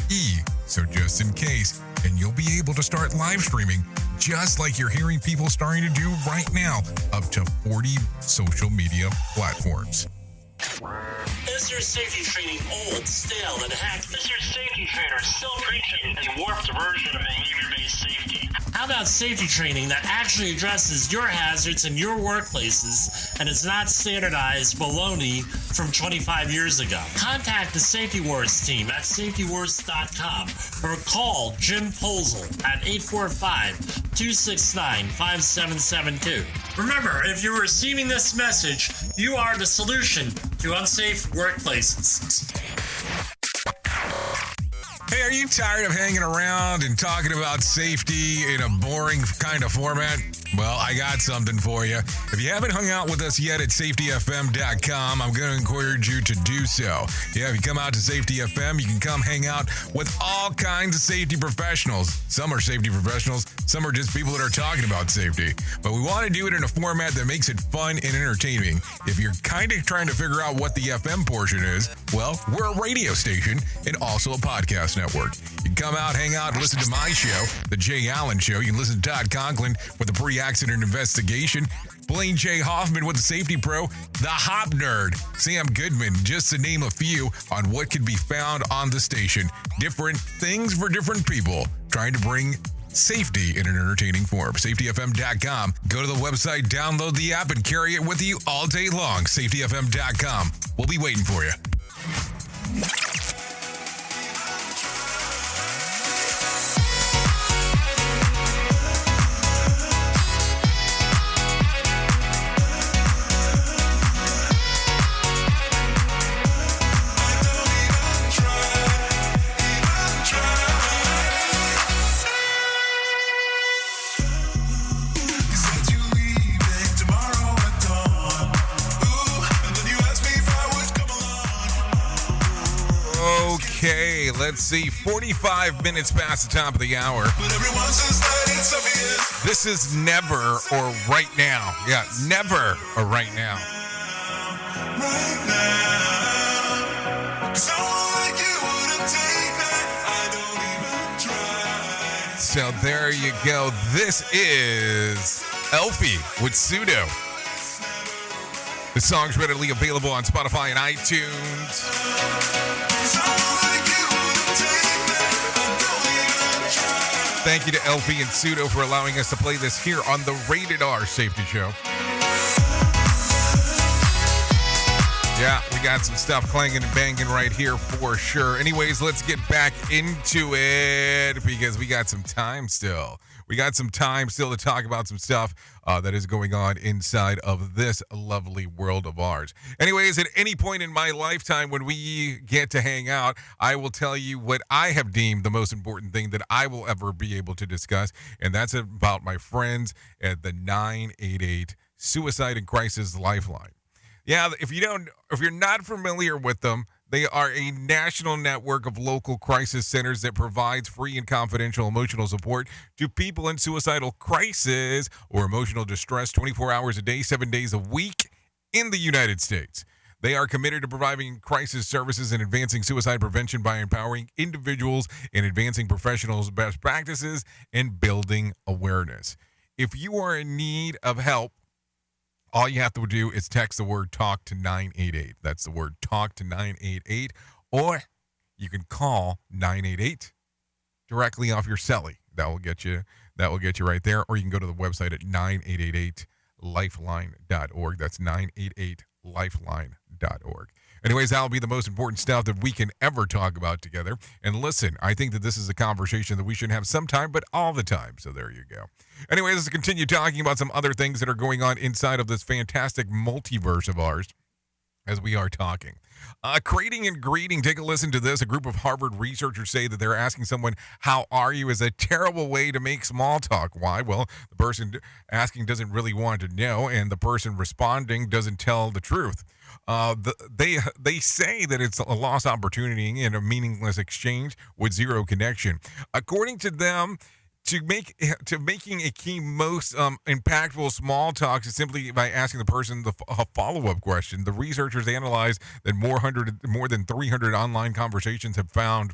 Speaker 5: So just in case, and you'll be able to start live streaming just like you're hearing people starting to do right now, up to 40 social media platforms.
Speaker 26: Is your safety training old, stale, and hacked? Is your safety trainer still preaching a warped version of behavior-based safety? How about safety training that actually addresses your hazards in your workplaces and is not standardized baloney from 25 years ago? Contact the Safety Wars team at safetywars.com or call Jim Posel at 845-269-5772. Remember, if you're receiving this message, you are the solution to unsafe workplaces.
Speaker 5: Hey, are you tired of hanging around and talking about safety in a boring kind of format? Well, I got something for you. If you haven't hung out with us yet at safetyfm.com, I'm going to encourage you to do so. Yeah, if you come out to Safety FM, you can come hang out with all kinds of safety professionals. Some are safety professionals, some are just people that are talking about safety. But we want to do it in a format that makes it fun and entertaining. If you're kind of trying to figure out what the FM portion is, well, we're a radio station and also a podcast network. You can come out, hang out, and listen to my show, The Jay Allen Show. You can listen to Todd Conklin with the pre-accident investigation, Blaine J. Hoffman with the Safety Pro, the Hop Nerd, Sam Goodman, just to name a few on what can be found on the station. Different things for different people, trying to bring safety in an entertaining form. SafetyFM.com. Go to the website, download the app, and carry it with you all day long. SafetyFM.com. We'll be waiting for you. Okay, let's see. 45 minutes past the top of the hour. This is Never or Right Now. Yeah, Never or Right Now.
Speaker 7: Right now. 'Cause I wanna like you wouldn't take that. I don't even try.
Speaker 5: So there you go. This is Elfie with Pseudo. The song's readily available on Spotify and iTunes. Thank you to Elfie and Pseudo for allowing us to play this here on the Rated R Safety Show. Yeah, we got some stuff clanging and banging right here for sure. Anyways, let's get back into it because we got some time still. We got some time still to talk about some stuff that is going on inside of this lovely world of ours. Anyways, at any point in my lifetime when we get to hang out, I will tell you what I have deemed the most important thing that I will ever be able to discuss, and that's about my friends at the 988 Suicide and Crisis Lifeline. Yeah, if you're not familiar with them, they are a national network of local crisis centers that provides free and confidential emotional support to people in suicidal crisis or emotional distress 24 hours a day, 7 days a week in the United States. They are committed to providing crisis services and advancing suicide prevention by empowering individuals and advancing professionals' best practices and building awareness. If you are in need of help, all you have to do is text the word TALK to 988. That's the word TALK to 988. Or you can call 988 directly off your celly. That will get you right there. Or you can go to the website at 9888lifeline.org. That's 988lifeline.org. Anyways, that'll be the most important stuff that we can ever talk about together. And listen, I think that this is a conversation that we should have sometime, but all the time. So there you go. Anyways, let's continue talking about some other things that are going on inside of this fantastic multiverse of ours as we are talking. Creating and greeting. Take a listen to this. A group of Harvard researchers say that they're asking someone, "How are you?" is a terrible way to make small talk. Why? Well, the person asking doesn't really want to know, and the person responding doesn't tell the truth. They say that it's a lost opportunity and a meaningless exchange with zero connection. According to them, making a key most impactful small talk is simply by asking the person a follow-up question. The researchers analyzed that more than 300 online conversations have found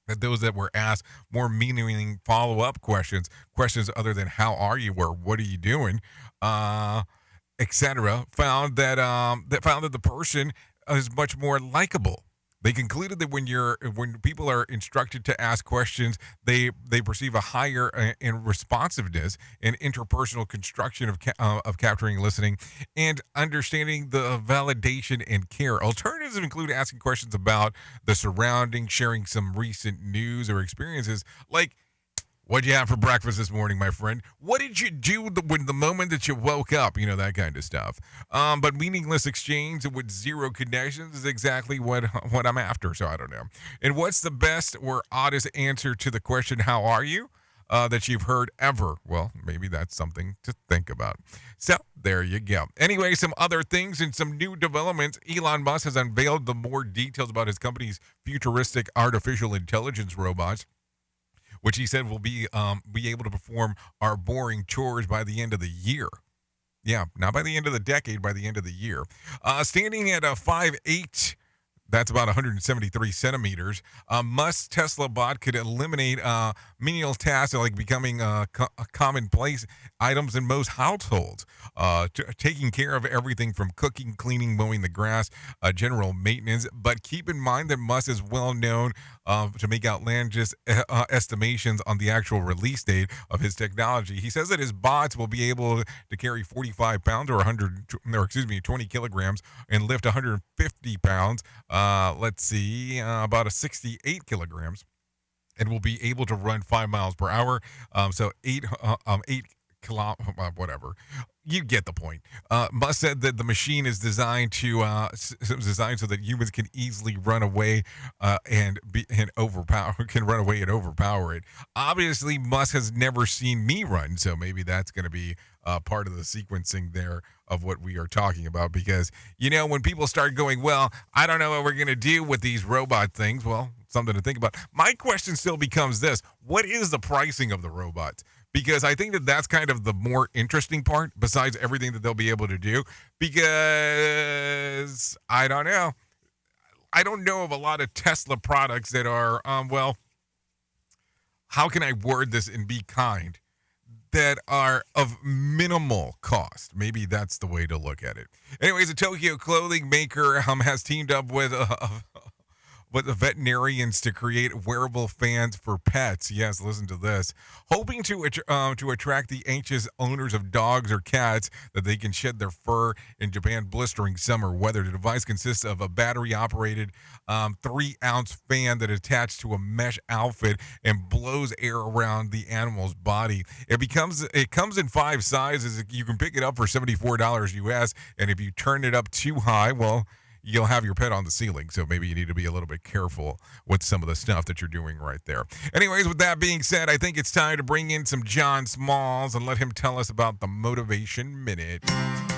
Speaker 5: that those that were asked more meaningful follow-up questions other than "How are you?" or "What are you doing?" etc., found that the person is much more likable. They concluded that when people are instructed to ask questions, they perceive a higher in responsiveness and interpersonal construction of capturing, listening, and understanding the validation and care. Alternatives include asking questions about the surroundings, sharing some recent news or experiences, like, "What'd you have for breakfast this morning, my friend? What did you do when the moment that you woke up?" You know, that kind of stuff. But meaningless exchange with zero connections is exactly what I'm after, so I don't know. And what's the best or oddest answer to the question, "How are you?" That you've heard ever? Well, maybe that's something to think about. So there you go. Anyway, some other things and some new developments. Elon Musk has unveiled the more details about his company's futuristic artificial intelligence robots, which he said will be able to perform our boring chores by the end of the year. Yeah, not by the end of the decade, by the end of the year. Standing at a 5'8", that's about 173 centimeters, Musk's Tesla bot could eliminate menial tasks like becoming commonplace items in most households, taking care of everything from cooking, cleaning, mowing the grass, general maintenance. But keep in mind that Musk is well known to make outlandish estimations on the actual release date of his technology. He says that his bots will be able to carry 45 pounds or 20 kilograms and lift 150 pounds. About 68 kilograms, and will be able to run 5 miles per hour. So 8 whatever. You get the point. Musk said that the machine is designed to designed so that humans can easily run away and overpower it. Obviously, Musk has never seen me run, so maybe that's going to be part of the sequencing there of what we are talking about. Because when people start going, well, I don't know what we're going to do with these robot things. Well, something to think about. My question still becomes this: what is the pricing of the robots? Because I think that that's kind of the more interesting part, besides everything that they'll be able to do. Because I don't know of a lot of Tesla products that are, how can I word this and be kind? That are of minimal cost. Maybe that's the way to look at it. Anyways, a Tokyo clothing maker has teamed up with the veterinarians to create wearable fans for pets. Yes, listen to this. Hoping to attract the anxious owners of dogs or cats that they can shed their fur in Japan's blistering summer weather. The device consists of a battery-operated 3-ounce fan that is attached to a mesh outfit and blows air around the animal's body. It comes in 5 sizes. You can pick it up for $74 US, and if you turn it up too high, well, you'll have your pet on the ceiling, so maybe you need to be a little bit careful with some of the stuff that you're doing right there. Anyways, with that being said, I think it's time to bring in some John Smalls and let him tell us about the Motivation Minute.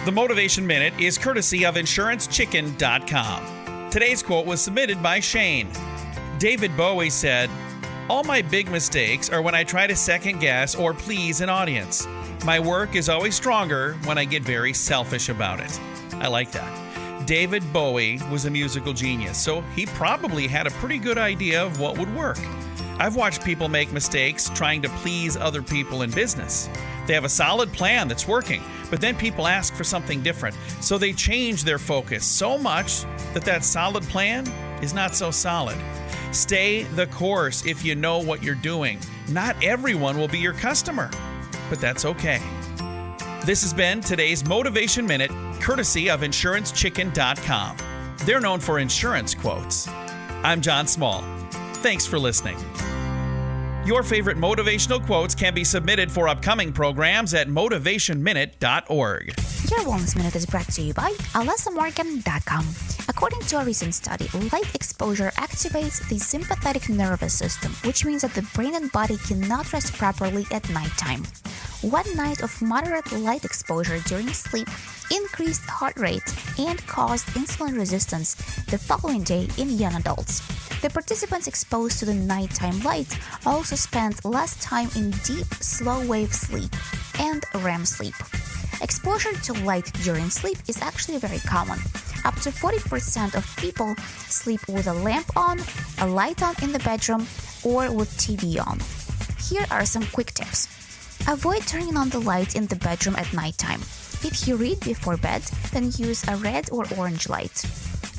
Speaker 21: The Motivation Minute is courtesy of InsuranceChicken.com. Today's quote was submitted by Shane. David Bowie said, "All my big mistakes are when I try to second guess or please an audience. My work is always stronger when I get very selfish about it." I like that. David Bowie was a musical genius, so he probably had a pretty good idea of what would work. I've watched people make mistakes trying to please other people in business. They have a solid plan that's working, but then people ask for something different, so they change their focus so much that solid plan is not so solid. Stay the course if you know what you're doing. Not everyone will be your customer, but that's okay. This has been today's Motivation Minute, courtesy of InsuranceChicken.com. They're known for insurance quotes. I'm John Small. Thanks for listening. Your favorite motivational quotes can be submitted for upcoming programs at motivationminute.org.
Speaker 11: Your Wellness Minute is brought to you by AlessaMorgan.com. According to a recent study, light exposure activates the sympathetic nervous system, which means that the brain and body cannot rest properly at nighttime. One night of moderate light exposure during sleep increased heart rate and caused insulin resistance the following day in young adults. The participants exposed to the nighttime light also spent less time in deep, slow-wave sleep and REM sleep. Exposure to light during sleep is actually very common. Up to 40% of people sleep with a lamp on, a light on in the bedroom, or with TV on. Here are some quick tips. Avoid turning on the light in the bedroom at nighttime. If you read before bed, then use a red or orange light.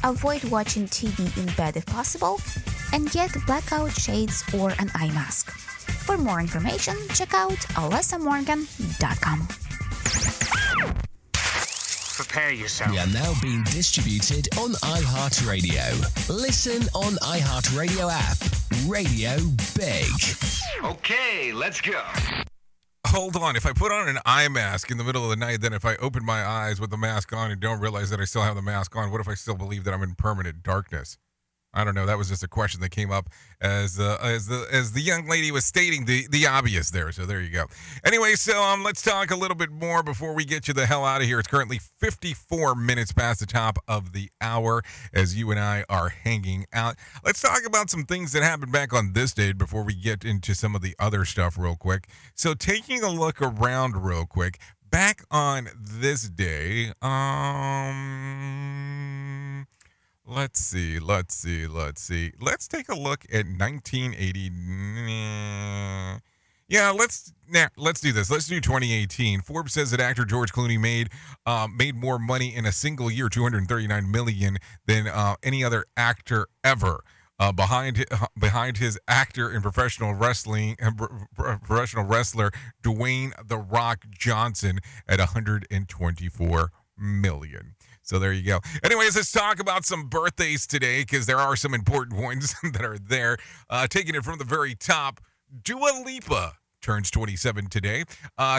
Speaker 11: Avoid watching TV in bed if possible, and get blackout shades or an eye mask. For more information, check out AlessaMorgan.com.
Speaker 12: Prepare yourself.
Speaker 20: We are now being distributed on iHeartRadio. Listen on iHeartRadio app. Radio Big.
Speaker 12: Okay, let's go.
Speaker 5: Hold on. If I put on an eye mask in the middle of the night, then if I open my eyes with the mask on and don't realize that I still have the mask on, what if I still believe that I'm in permanent darkness? I don't know. That was just a question that came up as the young lady was stating the obvious there. So there you go. Anyway, so let's talk a little bit more before we get you the hell out of here. It's currently 54 minutes past the top of the hour as you and I are hanging out. Let's talk about some things that happened back on this date before we get into some of the other stuff real quick. So taking a look around real quick, back on this day, Let's see. Let's take a look at 1980. Yeah, let's do this. Let's do 2018. Forbes says that actor George Clooney made more money in a single year, $239 million, than any other actor ever. Behind his actor and professional wrestler Dwayne "The Rock" Johnson at $124 million. So there you go. Anyways, let's talk about some birthdays today because there are some important ones that are there. Taking it from the very top, Dua Lipa turns 27 today.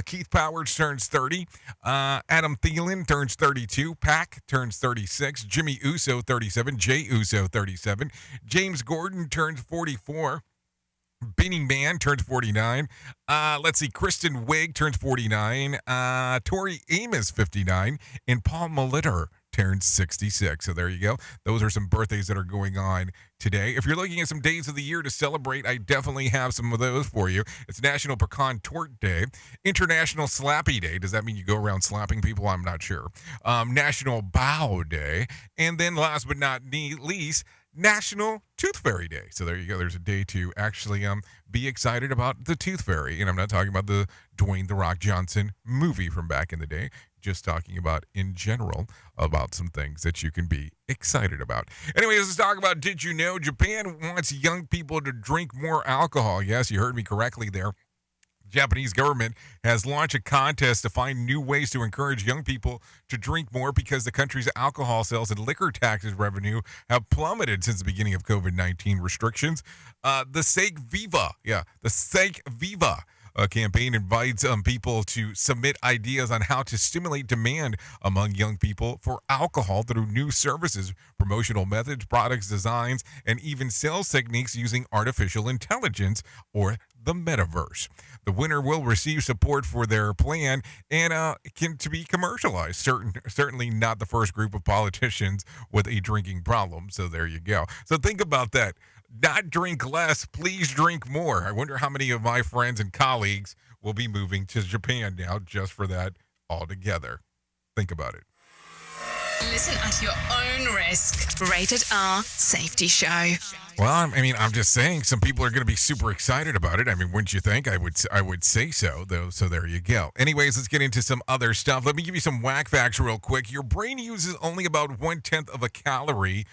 Speaker 5: Keith Powers turns 30. Adam Thielen turns 32. Pac turns 36. Jimmy Uso, 37. Jay Uso, 37. James Gordon turns 44. Benny Mann turns 49. Let's see. Kristen Wiig turns 49. Tori Amos, 59. And Paul Molitor turns 66. So there you go. Those are some birthdays that are going on today. If you're looking at some days of the year to celebrate, I definitely have some of those for you. It's National Pecan Tort Day, International Slappy Day. Does that mean you go around slapping people? I'm not sure. National Bow Day. And then last but not least, National Tooth Fairy Day. So there you go. There's a day to actually be excited about the Tooth Fairy. And I'm not talking about the Dwayne "The Rock" Johnson movie from back in the day. Just talking about in general about some things that you can be excited about. Anyways, let's talk about Did You Know? Japan wants young people to drink more alcohol. Yes, you heard me correctly there. Japanese government has launched a contest to find new ways to encourage young people to drink more because the country's alcohol sales and liquor taxes revenue have plummeted since the beginning of COVID-19 restrictions. The Sake Viva campaign invites people to submit ideas on how to stimulate demand among young people for alcohol through new services, promotional methods, products, designs, and even sales techniques using artificial intelligence or the metaverse. The winner will receive support for their plan and to be commercialized. Certainly not the first group of politicians with a drinking problem. So there you go. So think about that. Not drink less, please drink more. I wonder how many of my friends and colleagues will be moving to Japan now just for that altogether. Think about it.
Speaker 4: Listen at your own risk. Rated R Safety Show.
Speaker 5: Well, I'm just saying some people are going to be super excited about it. I mean, wouldn't you think? I would say so, though. So there you go. Anyways, let's get into some other stuff. Let me give you some whack facts real quick. Your brain uses only about 1/10 of a calorie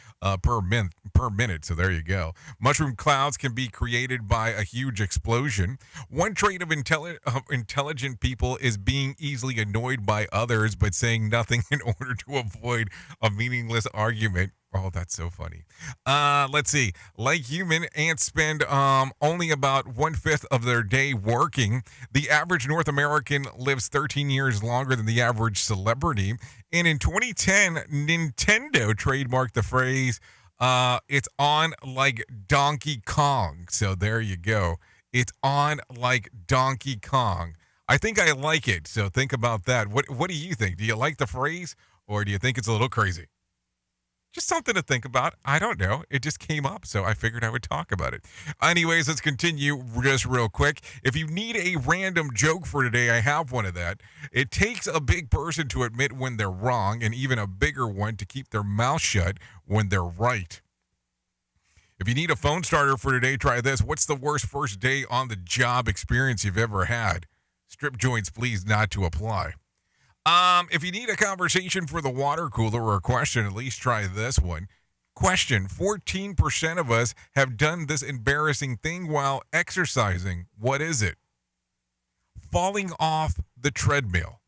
Speaker 5: per minute. So there you go. Mushroom clouds can be created by a huge explosion. One trait of intelligent people is being easily annoyed by others, but saying nothing in order to avoid a meaningless argument. Oh, that's so funny. Let's see. Like human, ants spend only about 1/5 of their day working. The average North American lives 13 years longer than the average celebrity. And in 2010, Nintendo trademarked the phrase, it's on like Donkey Kong. So there you go. It's on like Donkey Kong. I think I like it. So think about that. What do you think? Do you like the phrase or do you think it's a little crazy? Just something to think about. I don't know. It just came up, so I figured I would talk about it. Anyways, let's continue just real quick. If you need a random joke for today, I have one of that. It takes a big person to admit when they're wrong, and even a bigger one to keep their mouth shut when they're right. If you need a phone starter for today, try this. What's the worst first day on the job experience you've ever had? Strip joints, please, not to apply. If you need a conversation for the water cooler or a question, at least try this one. Question: 14% of us have done this embarrassing thing while exercising. What is it? Falling off the treadmill.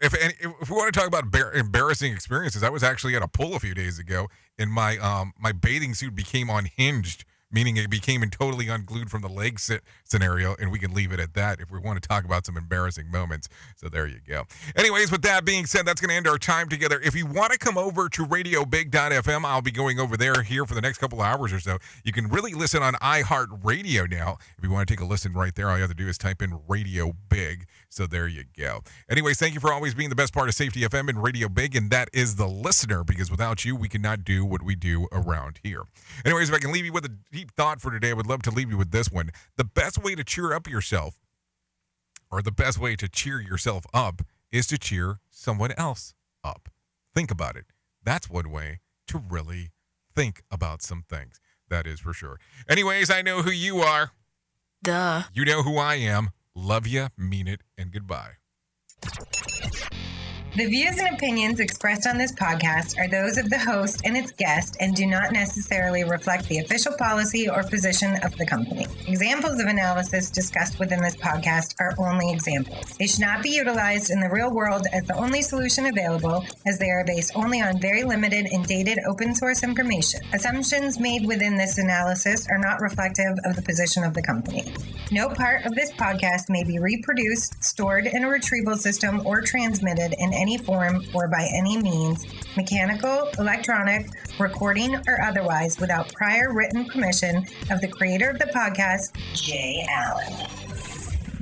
Speaker 5: If we want to talk about embarrassing experiences, I was actually at a pool a few days ago, and my bathing suit became unhinged, meaning it became totally unglued from the leg scenario, and we can leave it at that if we want to talk about some embarrassing moments. So there you go. Anyways, with that being said, that's going to end our time together. If you want to come over to RadioBig.fm, I'll be going over there here for the next couple of hours or so. You can really listen on iHeartRadio now. If you want to take a listen right there, all you have to do is type in Radio Big. So there you go. Anyways, thank you for always being the best part of Safety FM and Radio Big, and that is the listener, because without you, we cannot do what we do around here. Anyways, if I can leave you with a deep thought for today, I would love to leave you with this one. The best way to cheer up yourself, or the best way to cheer yourself up, is to cheer someone else up. Think about it. That's one way to really think about some things. That is for sure. Anyways, I know who you are.
Speaker 4: Duh.
Speaker 5: You know who I am. Love ya, mean it, and goodbye.
Speaker 13: The views and opinions expressed on this podcast are those of the host and its guest and do not necessarily reflect the official policy or position of the company. Examples of analysis discussed within this podcast are only examples. They should not be utilized in the real world as the only solution available, as they are based only on very limited and dated open source information. Assumptions made within this analysis are not reflective of the position of the company. No part of this podcast may be reproduced, stored in a retrieval system, or transmitted in any form or by any means, mechanical, electronic, recording, or otherwise, without prior written permission of the creator of the podcast, Jay Allen.